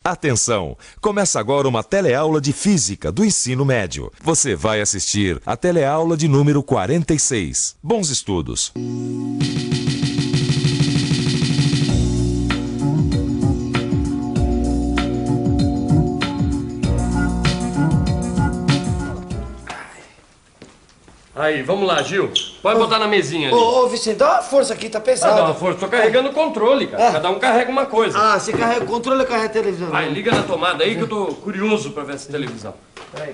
Atenção! Começa agora uma teleaula de Física do ensino médio. Você vai assistir a teleaula de número 46. Bons estudos! Aí, vamos lá, Gil. Pode botar na mesinha ali. Ô, Vicente, dá uma força aqui, tá pesado. Dá uma força. Tô carregando o controle, cara. Cada um carrega uma coisa. Ah, você carrega o controle, eu carrego a televisão. Vai, liga na tomada aí que eu tô curioso pra ver essa televisão.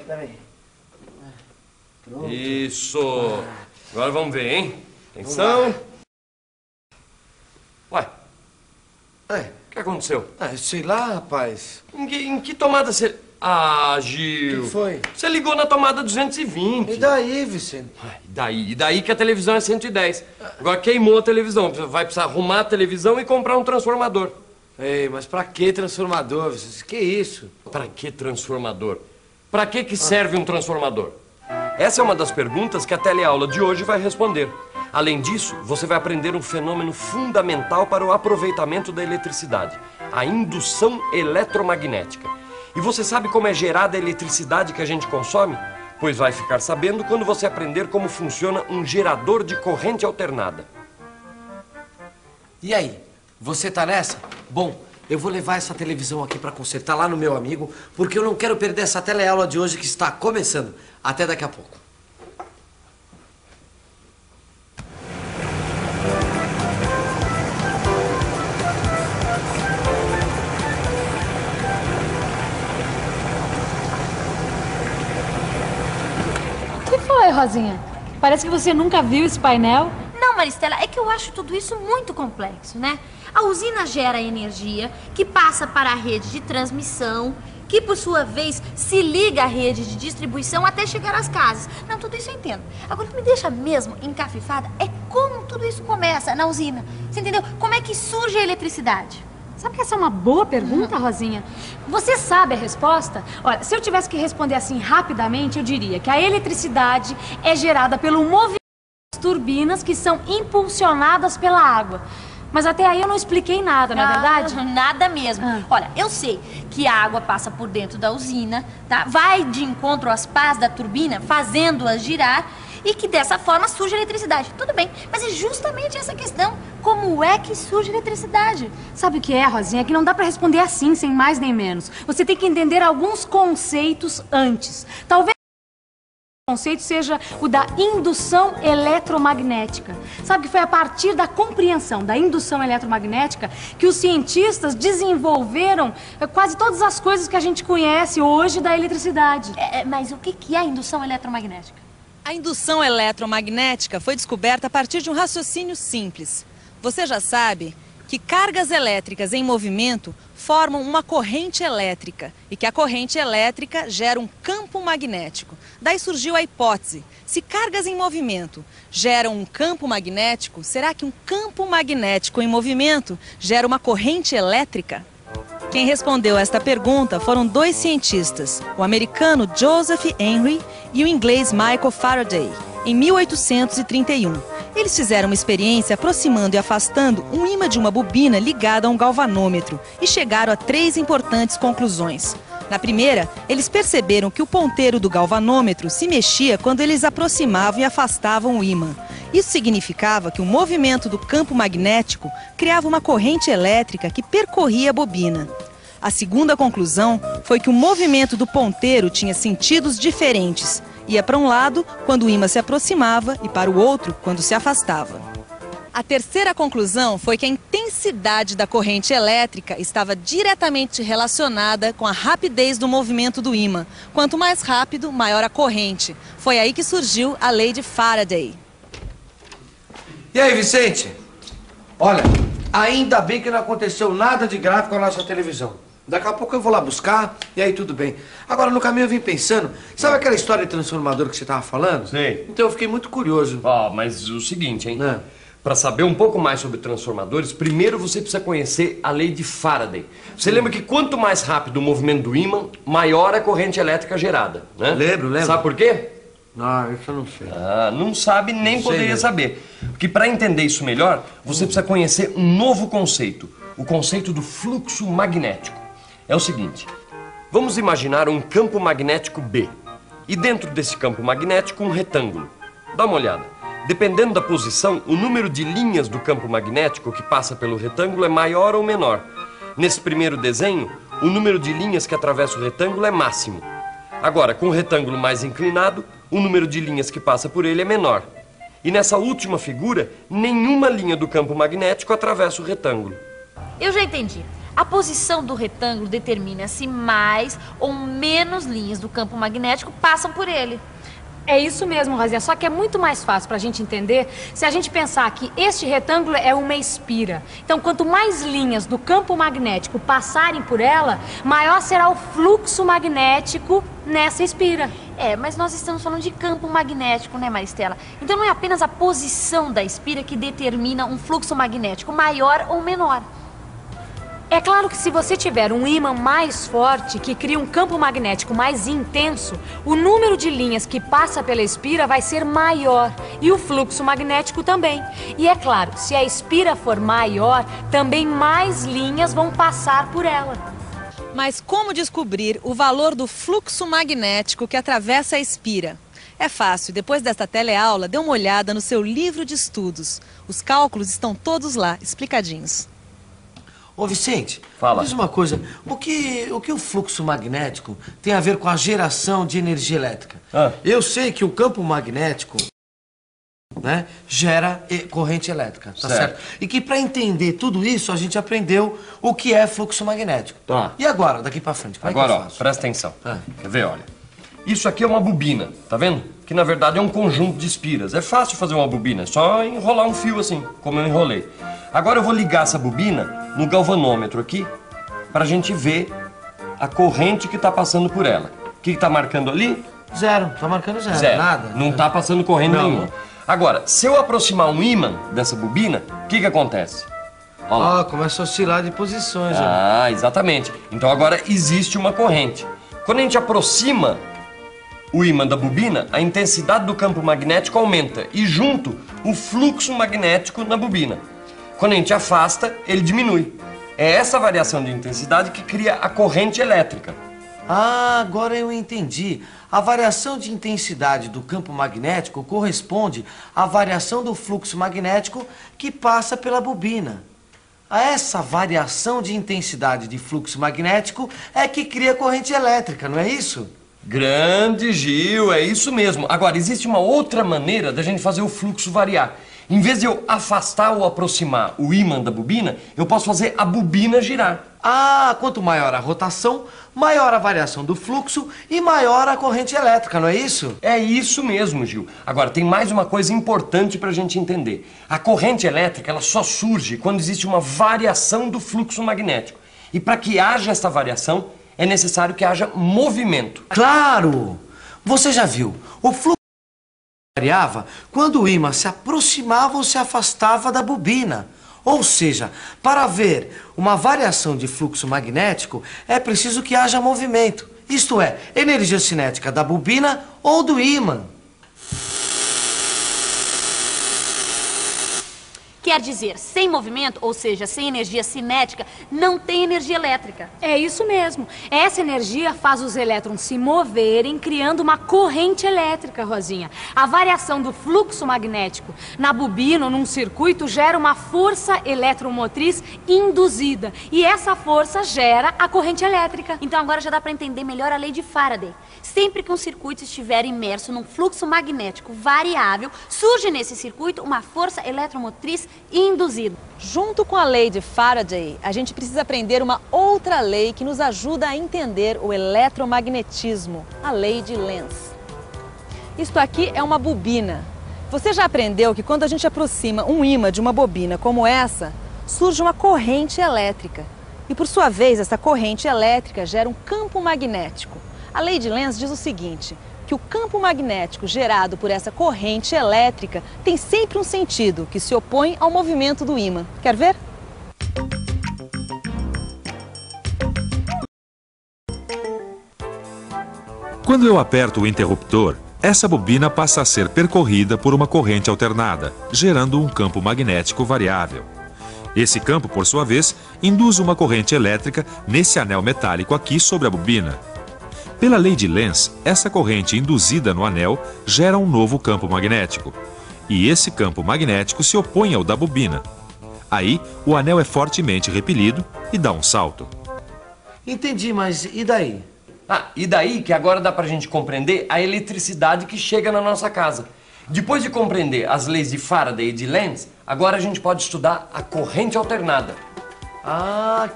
Peraí. Pronto. Isso. Agora vamos ver, hein? Atenção. Ué, o que aconteceu? Sei lá, rapaz. Em que tomada você... Ah, Gil. O que foi? Você ligou na tomada 220. E daí, Vicente? E daí que a televisão é 110. Agora queimou a televisão. Vai precisar arrumar a televisão e comprar um transformador. Ei, mas pra que transformador, Vicente? Que isso? Pra que transformador? Pra que serve um transformador? Essa é uma das perguntas que a teleaula de hoje vai responder. Além disso, você vai aprender um fenômeno fundamental para o aproveitamento da eletricidade: a indução eletromagnética. E você sabe como é gerada a eletricidade que a gente consome? Pois vai ficar sabendo quando você aprender como funciona um gerador de corrente alternada. E aí, você tá nessa? Bom, eu vou levar essa televisão aqui pra consertar lá no meu amigo, porque eu não quero perder essa teleaula de hoje que está começando. Até daqui a pouco. Oi, Rosinha. Parece que você nunca viu esse painel. Não, Maristela, é que eu acho tudo isso muito complexo, né? A usina gera energia que passa para a rede de transmissão, que por sua vez se liga à rede de distribuição até chegar às casas. Não, tudo isso eu entendo. Agora, o que me deixa mesmo encafifada é como tudo isso começa na usina. Você entendeu? Como é que surge a eletricidade? Sabe que essa é uma boa pergunta, Rosinha? Você sabe a resposta? Olha, se eu tivesse que responder assim rapidamente, eu diria que a eletricidade é gerada pelo movimento das turbinas que são impulsionadas pela água. Mas até aí eu não expliquei nada, não é verdade? Nada mesmo. Olha, eu sei que a água passa por dentro da usina, tá? Vai de encontro às pás da turbina, fazendo-as girar, e que dessa forma surge a eletricidade. Tudo bem, mas é justamente essa questão. Como é que surge a eletricidade? Sabe o que é, Rosinha? É que não dá pra responder assim, sem mais nem menos. Você tem que entender alguns conceitos antes. Talvez o conceito seja o da indução eletromagnética. Sabe que foi a partir da compreensão da indução eletromagnética que os cientistas desenvolveram quase todas as coisas que a gente conhece hoje da eletricidade. Mas o que é a indução eletromagnética? A indução eletromagnética foi descoberta a partir de um raciocínio simples. Você já sabe que cargas elétricas em movimento formam uma corrente elétrica e que a corrente elétrica gera um campo magnético. Daí surgiu a hipótese: se cargas em movimento geram um campo magnético, será que um campo magnético em movimento gera uma corrente elétrica? Quem respondeu esta pergunta foram dois cientistas, o americano Joseph Henry e o inglês Michael Faraday, em 1831. Eles fizeram uma experiência aproximando e afastando um ímã de uma bobina ligada a um galvanômetro e chegaram a 3 importantes conclusões. Na primeira, eles perceberam que o ponteiro do galvanômetro se mexia quando eles aproximavam e afastavam o ímã. Isso significava que o movimento do campo magnético criava uma corrente elétrica que percorria a bobina. A segunda conclusão foi que o movimento do ponteiro tinha sentidos diferentes. Ia para um lado quando o ímã se aproximava e para o outro quando se afastava. A terceira conclusão foi que a intensidade da corrente elétrica estava diretamente relacionada com a rapidez do movimento do ímã. Quanto mais rápido, maior a corrente. Foi aí que surgiu a lei de Faraday. E aí, Vicente? Olha, ainda bem que não aconteceu nada de grave com a nossa televisão. Daqui a pouco eu vou lá buscar e aí tudo bem. Agora, no caminho eu vim pensando, sabe aquela história de transformador que você estava falando? Sei. Então eu fiquei muito curioso. Mas o seguinte, hein? Para saber um pouco mais sobre transformadores, primeiro você precisa conhecer a lei de Faraday. Você lembra que quanto mais rápido o movimento do ímã, maior a corrente elétrica gerada, né? Lembro. Sabe por quê? Não, isso eu não sei. Não sabe nem poderia saber. Porque para entender isso melhor, você precisa conhecer um novo conceito. O conceito do fluxo magnético. É o seguinte, vamos imaginar um campo magnético B. E dentro desse campo magnético um retângulo. Dá uma olhada. Dependendo da posição, o número de linhas do campo magnético que passa pelo retângulo é maior ou menor. Nesse primeiro desenho, o número de linhas que atravessa o retângulo é máximo. Agora, com o retângulo mais inclinado, o número de linhas que passa por ele é menor. E nessa última figura, nenhuma linha do campo magnético atravessa o retângulo. Eu já entendi. A posição do retângulo determina se mais ou menos linhas do campo magnético passam por ele. É isso mesmo, Rosinha, só que é muito mais fácil para a gente entender se a gente pensar que este retângulo é uma espira. Então, quanto mais linhas do campo magnético passarem por ela, maior será o fluxo magnético nessa espira. Mas nós estamos falando de campo magnético, né, Maristela? Então não é apenas a posição da espira que determina um fluxo magnético maior ou menor. É claro que se você tiver um ímã mais forte, que cria um campo magnético mais intenso, o número de linhas que passa pela espira vai ser maior e o fluxo magnético também. E é claro, se a espira for maior, também mais linhas vão passar por ela. Mas como descobrir o valor do fluxo magnético que atravessa a espira? É fácil, depois desta teleaula, dê uma olhada no seu livro de estudos. Os cálculos estão todos lá, explicadinhos. Ô Vicente, Fala. diz uma coisa, o que o fluxo magnético tem a ver com a geração de energia elétrica? Eu sei que o campo magnético, né, gera corrente elétrica, tá certo? E que para entender tudo isso a gente aprendeu o que é fluxo magnético. Tá. E agora, daqui para frente, como Agora, é que eu faço? presta atenção. Quer ver, olha. Isso aqui é uma bobina, tá vendo? Que na verdade é um conjunto de espiras. É fácil fazer uma bobina, é só enrolar um fio assim, como eu enrolei. Agora eu vou ligar essa bobina no galvanômetro aqui, pra gente ver a corrente que tá passando por ela. O que tá marcando ali? Zero, tá marcando zero, Zero. nada. Não tá passando corrente Não. nenhuma. Agora, se eu aproximar um ímã dessa bobina, o que acontece? Olha lá. Ó, começa a oscilar de posições. Ah, exatamente. Então agora existe uma corrente. Quando a gente aproxima o ímã da bobina, a intensidade do campo magnético aumenta e junto o fluxo magnético na bobina. Quando a gente afasta, ele diminui. É essa variação de intensidade que cria a corrente elétrica. Ah, agora eu entendi. A variação de intensidade do campo magnético corresponde à variação do fluxo magnético que passa pela bobina. Essa variação de intensidade de fluxo magnético é que cria corrente elétrica, não é isso? Grande Gil, é isso mesmo. Agora, existe uma outra maneira da gente fazer o fluxo variar. Em vez de eu afastar ou aproximar o ímã da bobina, eu posso fazer a bobina girar. Ah, quanto maior a rotação, maior a variação do fluxo e maior a corrente elétrica, não é isso? É isso mesmo, Gil. Agora, tem mais uma coisa importante pra gente entender. A corrente elétrica, ela só surge quando existe uma variação do fluxo magnético. E para que haja essa variação, é necessário que haja movimento. Claro! Você já viu, o fluxo variava quando o ímã se aproximava ou se afastava da bobina. Ou seja, para ver uma variação de fluxo magnético, é preciso que haja movimento. Isto é, energia cinética da bobina ou do ímã. Quer dizer, sem movimento, ou seja, sem energia cinética, não tem energia elétrica. É isso mesmo. Essa energia faz os elétrons se moverem, criando uma corrente elétrica, Rosinha. A variação do fluxo magnético na bobina ou num circuito gera uma força eletromotriz induzida. E essa força gera a corrente elétrica. Então agora já dá para entender melhor a lei de Faraday. Sempre que um circuito estiver imerso num fluxo magnético variável, surge nesse circuito uma força eletromotriz induzida. Junto com a lei de Faraday, a gente precisa aprender uma outra lei que nos ajuda a entender o eletromagnetismo, a lei de Lenz. Isto aqui é uma bobina. Você já aprendeu que quando a gente aproxima um ímã de uma bobina como essa, surge uma corrente elétrica. E por sua vez, essa corrente elétrica gera um campo magnético. A lei de Lenz diz o seguinte, que o campo magnético gerado por essa corrente elétrica tem sempre um sentido que se opõe ao movimento do ímã. Quer ver? Quando eu aperto o interruptor, essa bobina passa a ser percorrida por uma corrente alternada, gerando um campo magnético variável. Esse campo, por sua vez, induz uma corrente elétrica nesse anel metálico aqui sobre a bobina. Pela lei de Lenz, essa corrente induzida no anel gera um novo campo magnético. E esse campo magnético se opõe ao da bobina. Aí, o anel é fortemente repelido e dá um salto. Entendi, mas e daí? E daí que agora dá pra gente compreender a eletricidade que chega na nossa casa. Depois de compreender as leis de Faraday e de Lenz, agora a gente pode estudar a corrente alternada.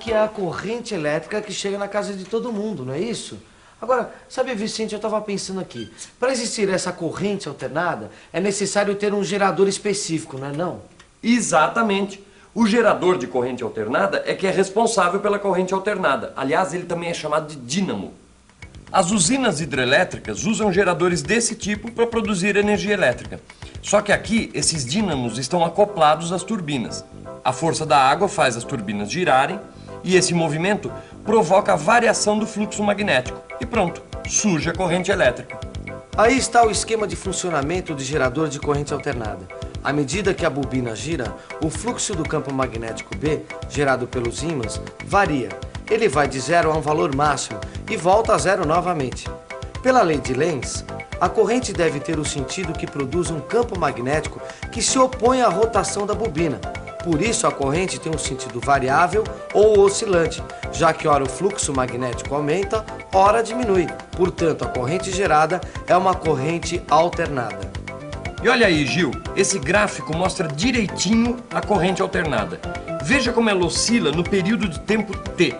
Que é a corrente elétrica que chega na casa de todo mundo, não é isso? Agora, sabe, Vicente, eu estava pensando aqui. Para existir essa corrente alternada, é necessário ter um gerador específico, não é não? Exatamente. O gerador de corrente alternada é que é responsável pela corrente alternada. Aliás, ele também é chamado de dínamo. As usinas hidrelétricas usam geradores desse tipo para produzir energia elétrica. Só que aqui, esses dínamos estão acoplados às turbinas. A força da água faz as turbinas girarem e esse movimento provoca a variação do fluxo magnético. E pronto, surge a corrente elétrica. Aí está o esquema de funcionamento do gerador de corrente alternada. À medida que a bobina gira, o fluxo do campo magnético B, gerado pelos ímãs, varia. Ele vai de 0 a um valor máximo e volta a 0 novamente. Pela lei de Lenz, a corrente deve ter o sentido que produz um campo magnético que se opõe à rotação da bobina. Por isso, a corrente tem um sentido variável ou oscilante, já que ora o fluxo magnético aumenta, ora diminui. Portanto, a corrente gerada é uma corrente alternada. E olha aí, Gil, esse gráfico mostra direitinho a corrente alternada. Veja como ela oscila no período de tempo T.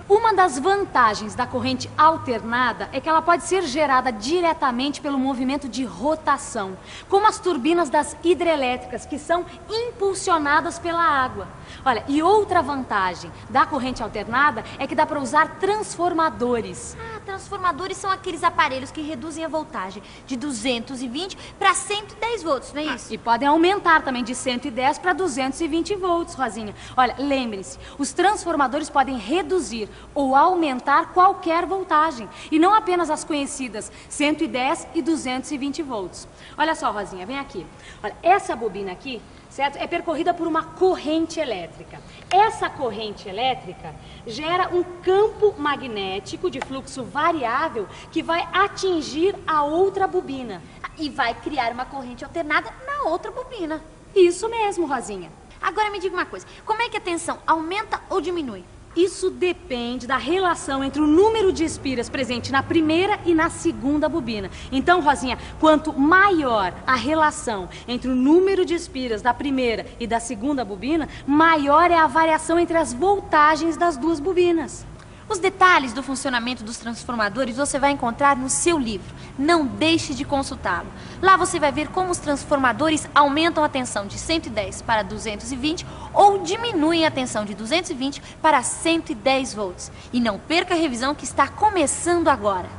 Uma das vantagens da corrente alternada é que ela pode ser gerada diretamente pelo movimento de rotação, como as turbinas das hidrelétricas, que são impulsionadas pela água. Olha, e outra vantagem da corrente alternada é que dá para usar transformadores. Transformadores são aqueles aparelhos que reduzem a voltagem de 220 para 110 volts, não é isso? E podem aumentar também de 110 para 220 volts, Rosinha. Olha, lembre-se, os transformadores podem reduzir ou aumentar qualquer voltagem, e não apenas as conhecidas 110 e 220 volts. Olha só, Rosinha, vem aqui. Olha, essa bobina aqui, certo? É percorrida por uma corrente elétrica. Essa corrente elétrica gera um campo magnético de fluxo variável que vai atingir a outra bobina. E vai criar uma corrente alternada na outra bobina. Isso mesmo, Rosinha. Agora me diga uma coisa, como é que a tensão aumenta ou diminui? Isso depende da relação entre o número de espiras presente na primeira e na segunda bobina. Então, Rosinha, quanto maior a relação entre o número de espiras da primeira e da segunda bobina, maior é a variação entre as voltagens das duas bobinas. Os detalhes do funcionamento dos transformadores você vai encontrar no seu livro. Não deixe de consultá-lo. Lá você vai ver como os transformadores aumentam a tensão de 110 para 220 ou diminuem a tensão de 220 para 110 volts. E não perca a revisão que está começando agora.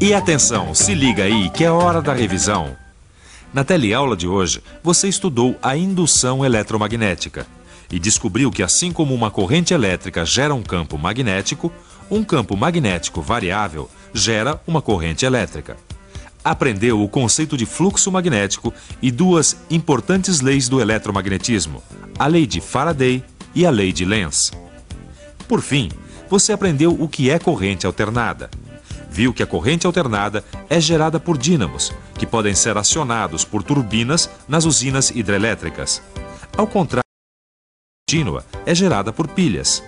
E atenção, se liga aí que é hora da revisão. Na teleaula de hoje, você estudou a indução eletromagnética e descobriu que, assim como uma corrente elétrica gera um campo magnético variável gera uma corrente elétrica. Aprendeu o conceito de fluxo magnético e duas importantes leis do eletromagnetismo, a lei de Faraday e a lei de Lenz. Por fim, você aprendeu o que é corrente alternada. Viu que a corrente alternada é gerada por dínamos, que podem ser acionados por turbinas nas usinas hidrelétricas. Ao contrário, contínua é gerada por pilhas.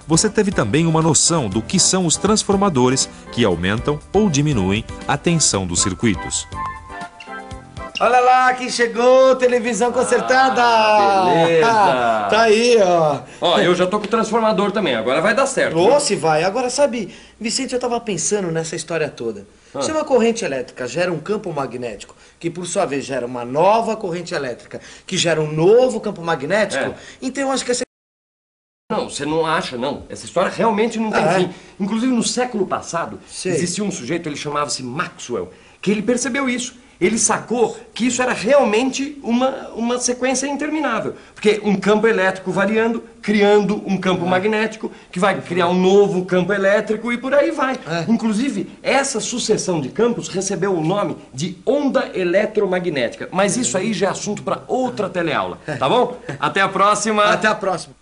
Você teve também uma noção do que são os transformadores que aumentam ou diminuem a tensão dos circuitos. Olha lá, quem chegou, televisão consertada! Beleza! Tá aí, ó. Ó, eu já tô com o transformador também, agora vai dar certo. Ô, se vai. Agora, sabe, Vicente, eu tava pensando nessa história toda. Se uma corrente elétrica gera um campo magnético, que por sua vez gera uma nova corrente elétrica, que gera um novo campo magnético, então eu acho que essa... Não, você não acha, não. Essa história realmente não tem fim. Inclusive, no século passado, existia um sujeito, ele chamava-se Maxwell, que ele percebeu isso. ele sacou que isso era realmente uma sequência interminável. Porque um campo elétrico variando, criando um campo magnético, que vai criar um novo campo elétrico e por aí vai. Inclusive, essa sucessão de campos recebeu o nome de onda eletromagnética. Mas isso aí já é assunto para outra teleaula, tá bom? Até a próxima! Até a próxima!